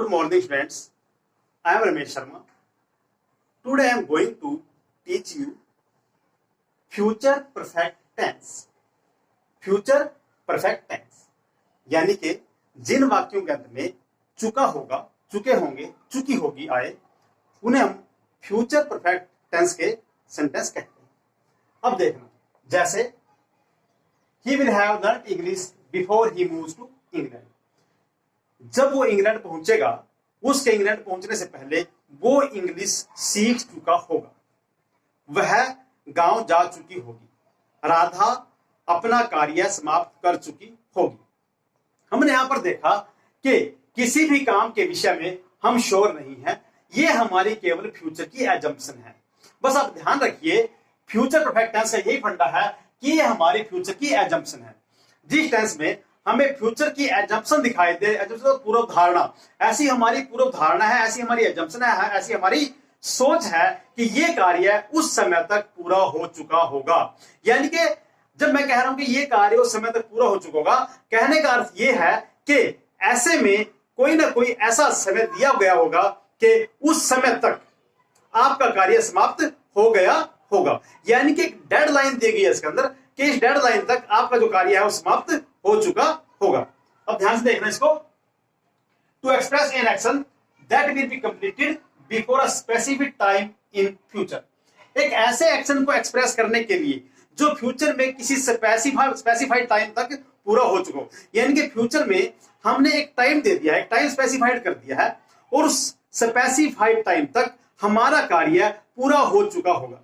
Good morning, students. I am Ramesh Sharma. Today I am going to teach you future perfect tense. Future perfect tense यानी कि जिन वाक्यों के अंत में चुका होगा, चुके होंगे, चुकी होगी आए, उन्हें हम फ्यूचर परफेक्ट टेंस के सेंटेंस कहते हैं। अब देखना, जैसे he will have learn English before he moves to England. जब वो इंग्लैंड पहुंचेगा, उसके इंग्लैंड पहुंचने से पहले वो इंग्लिश सीख चुका होगा। वह गांव जा चुकी होगी। राधा अपना कार्य समाप्त कर चुकी होगी। हमने यहां पर देखा कि किसी भी काम के विषय में हम श्योर नहीं है, ये हमारी केवल फ्यूचर की एजम्पशन है। बस आप ध्यान रखिए, फ्यूचर परफेक्ट टेंस का यही फंडा है कि ये हमारी फ्यूचर की एजम्पशन है। जिस टेंस में हमें फ्यूचर की एजम्पशन दिखाई दे, एजम्पशन पूर्व धारणा, ऐसी हमारी पूर्व धारणा है, ऐसी हमारी एजम्पशन है, ऐसी हमारी सोच है कि ये कार्य उस समय तक पूरा हो चुका होगा। यानी कि जब मैं कह रहा हूं कि ये कार्य उस समय तक पूरा हो चुका होगा, कहने का अर्थ ये है कि ऐसे में कोई ना कोई ऐसा समय दिया गया होगा कि उस समय तक आपका कार्य समाप्त हो गया होगा। यानी कि एक डेडलाइन दी गई है इसके अंदर कि इस डेडलाइन तक आपका जो कार्य है वो समाप्त हो चुका होगा। अब ध्यान से देखना इसको। To express an action that will be completed before a specific time in future. एक ऐसे एक्शन को एक्सप्रेस करने के लिए जो फ्यूचर में किसी स्पेसिफाइड टाइम तक पूरा हो चुका हो। यानी कि फ्यूचर में हमने एक टाइम दे दिया है, एक टाइम स्पेसिफाइड कर दिया है, और उस स्पेसिफाइड टाइम तक हमारा कार्य पूरा हो चुका होगा।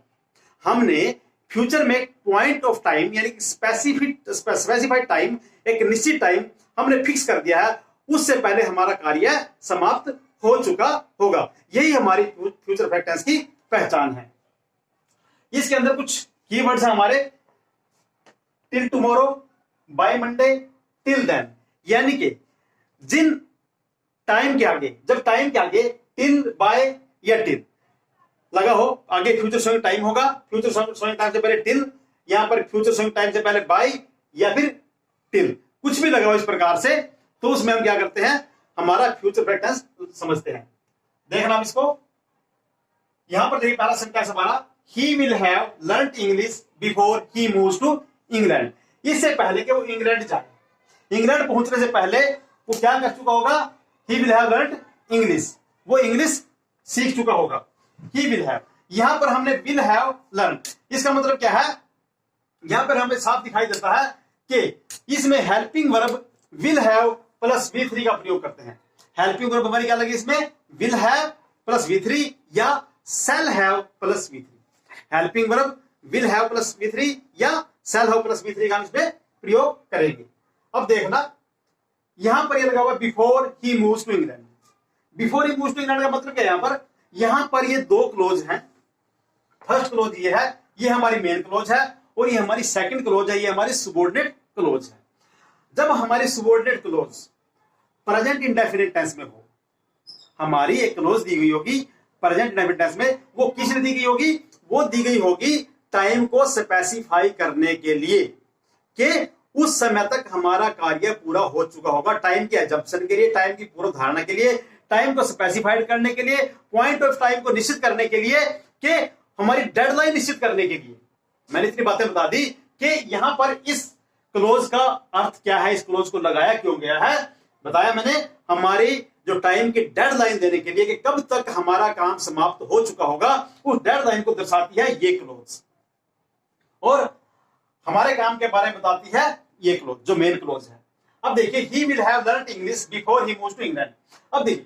हमने फ्यूचर में एक पॉइंट ऑफ टाइम यानी कि स्पेसिफाइड टाइम, एक निश्चित टाइम हमने फिक्स कर दिया है, उससे पहले हमारा कार्य समाप्त हो चुका होगा। यही हमारी फ्यूचर परफेक्ट टेंस की पहचान है। इसके अंदर कुछ कीवर्ड्स हैं हमारे, till tomorrow, by Monday, till then. यानी कि जिन टाइम के आगे, जब टाइम के आगे टिल, बाय या टिल लगा हो, आगे फ्यूचर शोइंग टाइम होगा, फ्यूचर शोइंग टाइम से पहले टिल, यहां पर फ्यूचर शोइंग टाइम से पहले बाय या फिर टिल, कुछ भी लगा हो इस प्रकार से, तो उसमें हम क्या करते हैं, हमारा फ्यूचर परफेक्ट टेंस समझते हैं। देखना आप इसको, यहां पर देखिए पहला सेंटेंस हमारा, he will have learn English before he moves to England. इससे पहले कि वो इंग्लैंड जाए, इंग्लैंड पहुंचने से पहले वो क्या कर चुका होगा, ही विल हैव लर्न इंग्लिश, वो इंग्लिश सीख चुका होगा। ही विल हैव, यहां पर हमने विल हैव लर्न, इसका मतलब क्या है, यहां पर हमें साफ दिखाई देता है कि इसमें helping verb will have plus V3 का प्रयोग करते हैं। हेल्पिंग वर्ब हमारी क्या लगी इसमें, विल हैव प्लस V3 या shall have plus V3। Helping verb will have plus V3 या शैल हैव प्लस V3 का हम इसमें प्रयोग करेंगे। अब देखना, यहां पर ये लगा हुआ before he moves to England. Before he moves to England का मतलब क्या है, यहां पर ये दो क्लोज हैं। फर्स्ट क्लोज ये है, ये हमारी मेन क्लोज है, और ये हमारी सेकंड क्लोज है, ये हमारी सबऑर्डिनेट क्लोज है। जब हमारी subordinate close present indefinite tense में हो, हमारी एक क्लोज दी गई होगी प्रेजेंट इंडेफिनिट टेंस में, वो किसने दी गई होगी, वो दी गई होगी टाइम को स्पेसिफाई करने के लिए कि उस समय तक हमारा कार्य पूरा हो चुका होगा। टाइम की एजम्पशन के लिए, टाइम की पूर्व धारणा के लिए, टाइम को स्पेसिफाइड करने के लिए, पॉइंट ऑफ टाइम को निश्चित करने के लिए, कि हमारी डेडलाइन निश्चित करने के लिए। मैंने इतनी बातें बता दी कि यहां पर इस क्लोज का अर्थ क्या है, इस क्लोज को लगाया क्यों गया है, बताया मैंने, हमारी जो टाइम की डेडलाइन देने के लिए कि कब तक हमारा काम समाप्त हो चुका होगा, उस डेडलाइन को दर्शाती है ये क्लोज, और हमारे काम के बारे में बताती है ये क्लोज जो मेन क्लोज है। अब देखिए, he will have learn English before he moves to England. अब देखिए,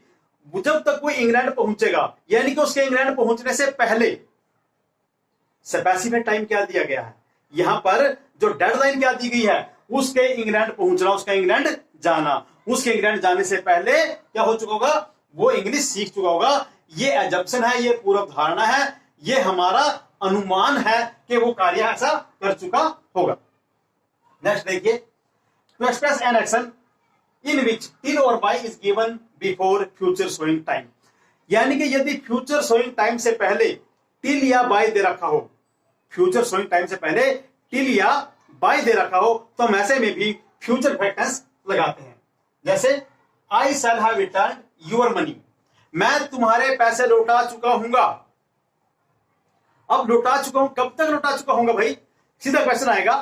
जब तक कोई इंग्लैंड पहुंचेगा, यानी कि उसके इंग्लैंड पहुंचने से पहले स्पेसिफिक टाइम क्या दिया गया है, यहां पर जो डेडलाइन क्या दी गई है, उसके इंग्लैंड पहुंचना, उसका इंग्लैंड जाना, उसके इंग्लैंड जाने से पहले क्या हो चुका होगा, वो इंग्लिश सीख चुका होगा। ये एजम्पशन है, ये पूर्व धारणा है, ये हमारा अनुमान है कि वो कार्य ऐसा कर चुका होगा। नेक्स्ट देखिए, to express an action in which till or by is given before future showing time. यानी कि यदि फ्यूचर शोइंग टाइम से पहले टिल या बाय दे रखा हो, फ्यूचर शोइंग टाइम से पहले टिल या बाय दे रखा हो, तो हम ऐसे में भी फ्यूचर परफेक्ट टेंस लगाते हैं। जैसे I shall have returned your money, मैं तुम्हारे पैसे लौटा चुका हूंगा। अब लौटा चुका हूं, कब तक लौटा चुका हूंगा भाई? सीधा क्वेश्चन आएगा,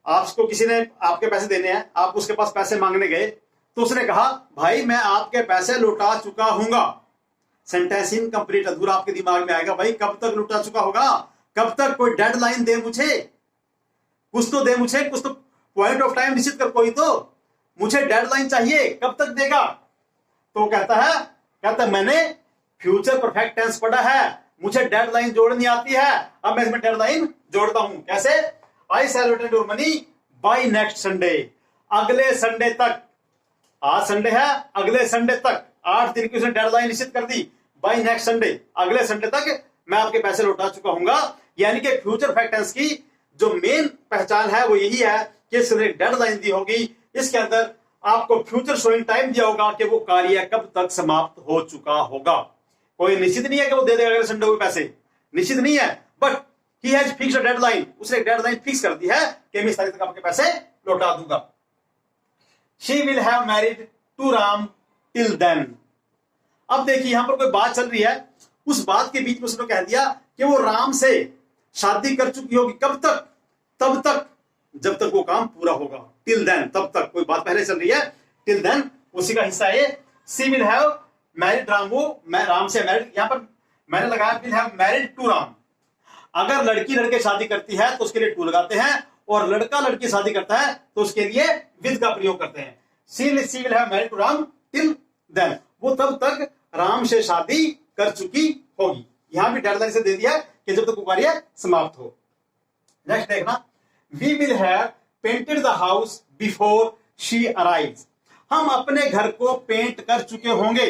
आपको किसी ने आपके पैसे देने हैं, आप उसके पास पैसे मांगने गए, तो उसने कहा भाई मैं आपके पैसे लौटा चुका हूंगा। सेंटेंस इनकम्प्लीट, अधूरा आपके दिमाग में आएगा, भाई कब तक लौटा चुका होगा? कब तक? कोई डेडलाइन दे मुझे, कुछ तो दे मुझे, कुछ तो पॉइंट ऑफ टाइम निश्चित कर, कोई तो मुझे डेडलाइन चाहिए, कब तक देगा? तो कहता है मैंने फ्यूचर परफेक्ट टेंस पढ़ा है, मुझे डेडलाइन जोड़नी आती है। अब मैं इसमें डेडलाइन जोड़ता हूं, कैसे? I shall return your money by next Sunday, अगले संडे तक। आज संडे है, अगले संडे तक, 8 दिन की उसने डेडलाइन निश्चित कर दी, बाय नेक्स्ट संडे, अगले संडे तक मैं आपके पैसे लौटा चुका हूंगा। यानी कि फ्यूचर परफेक्ट टेंस की जो मेन पहचान है वो यही है कि इसने एक डेडलाइन दी होगी, इसके अंदर आपको फ्यूचर शोइंग टाइम दिया होगा कि वो कार्य कब तक समाप्त हो चुका होगा। कोई निश्चित नहीं है कि वो दे देगा अगले संडे को पैसे, निश्चित नहीं है, but he has fixed deadline, उसने एक डेडलाइन फिक्स कर दी है कि मैं इस तारीख तक आपके पैसे लौटा दूंगा। She will have married to Ram till then. अब देखिए यहां पर कोई बात चल रही है, उस बात के बीच में उसने कह दिया कि वो राम से शादी कर चुकी होगी, कब तक? तब तक जब तक वो काम पूरा होगा, टिल देन, तब तक। कोई बात पहले चल रही है, टिल देन उसी का हिस्सा है। She will have married Ram, वो मैं राम से मैरिड, यहां पर मैंने लगाया will have married to Ram. अगर लड़की लड़के शादी करती है तो उसके लिए टू लगाते हैं, और लड़का लड़की शादी करता है तो उसके लिए विद का प्रयोग करते हैं। She will have married to Ram till then, वो तब तक राम से शादी कर चुकी होगी। यहां भी डेडलाइन से दे दिया कि जब तक वो कार्य समाप्त हो। नेक्स्ट देखना, we will have painted the house before she arrives. हम अपने घर को पेंट कर चुके होंगे।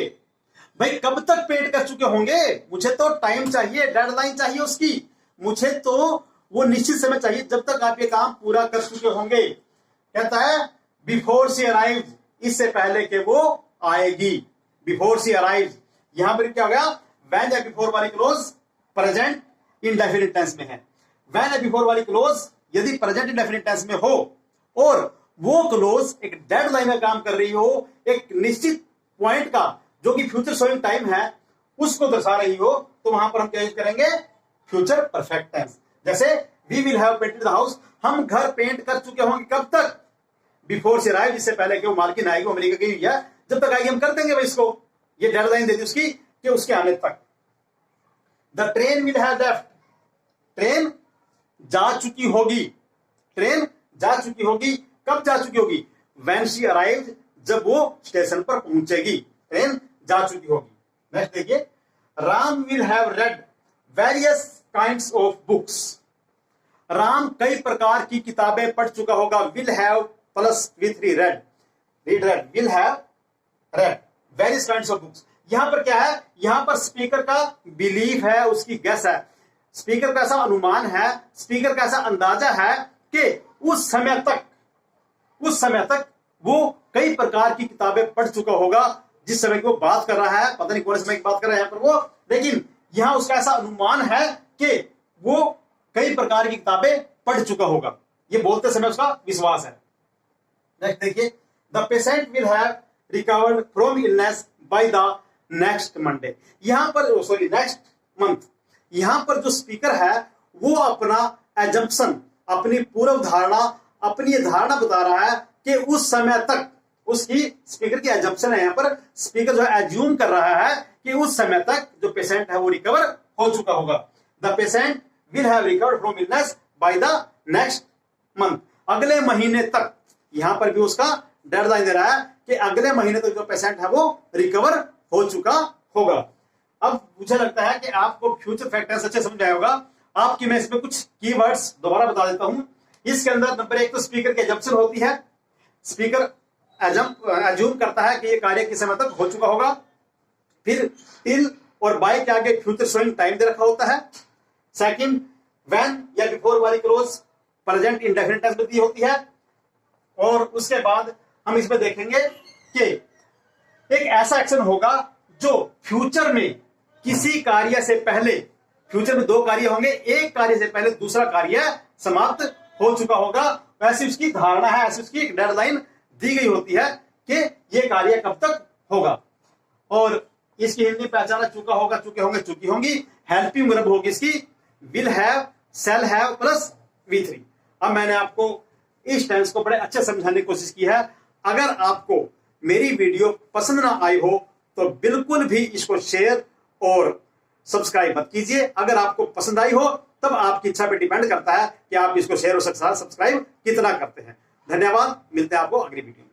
भाई कब तक पेंट कर चुके होंगे? मुझे तो टाइम चाहिए, डेडलाइन चाहिए उसकी, मुझे तो वो निश्चित समय चाहिए जब तक आप ये काम पूरा कर चुके होंगे। कहता है बिफोर शी अराइव्स, इससे पहले कि वो आएगी। बिफोर शी अराइव्स, यहां पर क्या हो गया? व्हेन या बिफोर वाली क्लोज प्रेजेंट इंडेफिनिट टेंस में है। व्हेन या बिफोर वाली क्लोज यदि प्रेजेंट इंडेफिनिट टेंस में हो और वो क्लोज एक डेडलाइन का काम कर रही हो, एक निश्चित पॉइंट का जो कि फ्यूचर शोइंग टाइम है उसको दर्शा रही हो, तो वहां पर हम क्या यूज करेंगे? Future perfect tense. जैसे we will have painted the house, हम घर पेंट कर चुके होंगे, कब तक? बिफोर शी अराइव, इससे पहले कि वो मालकिन आएगी, अमेरिका की है, जब तक आएगी हम कर देंगे भाई इसको। ये डेडलाइन दे दी उसकी कि उसके आने तक। The train will have left, train जा चुकी होगी, ट्रेन जा चुकी होगी, कब जा चुकी होगी? व्हेन शी अराइव्ड, जब वो स्टेशन पर पहुंचेगी, ट्रेन जा चुकी होगी। नेक्स्ट देखिए, Ram will have read various kinds of books. Ram कई प्रकार की किताबें पढ़ चुका होगा। Will have plus with red, read red, will have read various kinds of books. यहां पर क्या है? यहां पर स्पीकर का बिलीफ है, उसकी गेस है, स्पीकर का ऐसा अनुमान है, स्पीकर का ऐसा अंदाजा है कि उस समय तक वो कई प्रकार की किताबें पढ़ चुका होगा। जिस समय की वो बात कर रहा है, पता नहीं कौन समय की बात कर रहा है यहां पर वो, लेकिन यहां उसका ऐसा अनुमान है कि वो कई प्रकार की किताबें पढ़ चुका होगा, ये बोलते समय उसका विश्वास है। नेक्स्ट देखिए, the patient will have recovered from illness by the next Monday. यहां पर सॉरी नेक्स्ट मंथ, यहां पर जो स्पीकर है वो अपना एजम्पशन, अपनी पूर्व धारणा, अपनी ये धारणा बता रहा है कि उस समय तक, उसकी स्पीकर की एजम्पशन है, यहां पर स्पीकर जो है एज्यूम कर रहा है कि उस समय तक जो पेशेंट है वो रिकवर हो चुका होगा। The patient will have recovered from illness by the next month, अगले महीने तक। यहां पर भी उसका डेडलाइन दे रहा है कि अगले महीने तक जो पेशेंट है वो रिकवर हो चुका होगा। अब मुझे लगता है कि आपको फ्यूचर फैक्टर्स अच्छे समझ आया होगा। आपकी मैं इसमें कुछ कीवर्ड्स दोबारा बता देता हूं। इसके अंदर नंबर 1 तो स्पीकर की एजम्पशन होती है, स्पीकर एज्यूम करता है कि ये कार्य किस समय तक हो चुका होगा। फिर टिल और बाय के आगे फ्यूचर शोइंग टाइम दे रखा होता है। सेकंड, व्हेन या बिफोर वाली क्लोज प्रेजेंट इंडेफिनिट टेंस में दी होती है। और उसके बाद हम इसमें देखेंगे कि एक ऐसा एक्शन होगा जो फ्यूचर में किसी कार्य से पहले, फ्यूचर में 2 कार्य होंगे, एक कार्य से पहले दूसरा कार्य समाप्त हो चुका होगा। ऐसी उसकी धारणा है, ऐसी उसकी एक डेडलाइन दी गई होती है कि यह कार्य कब तक होगा। और इसकी हिंदी पहचाना चुका होगा, चुके होंगे, चुकी होंगी। हेल्पिंग वर्ब होगी इसकी will have, shall have plus V3। अब मैंने आपको इस टेंस को बड़े अच्छे समझाने की कोशिश की है। अगर आपको मेरी वीडियो पसंद ना आई हो तो बिल्कुल भी इसको शेयर और सब्सक्राइब मत कीजिए। अगर आपको पसंद आई हो तब आपकी इच्छा पे डिपेंड करता है कि आप इसको शेयर और सब्सक्राइब कितना करते हैं। धन्यवाद, मिलते हैं आपको अगली वीडियो।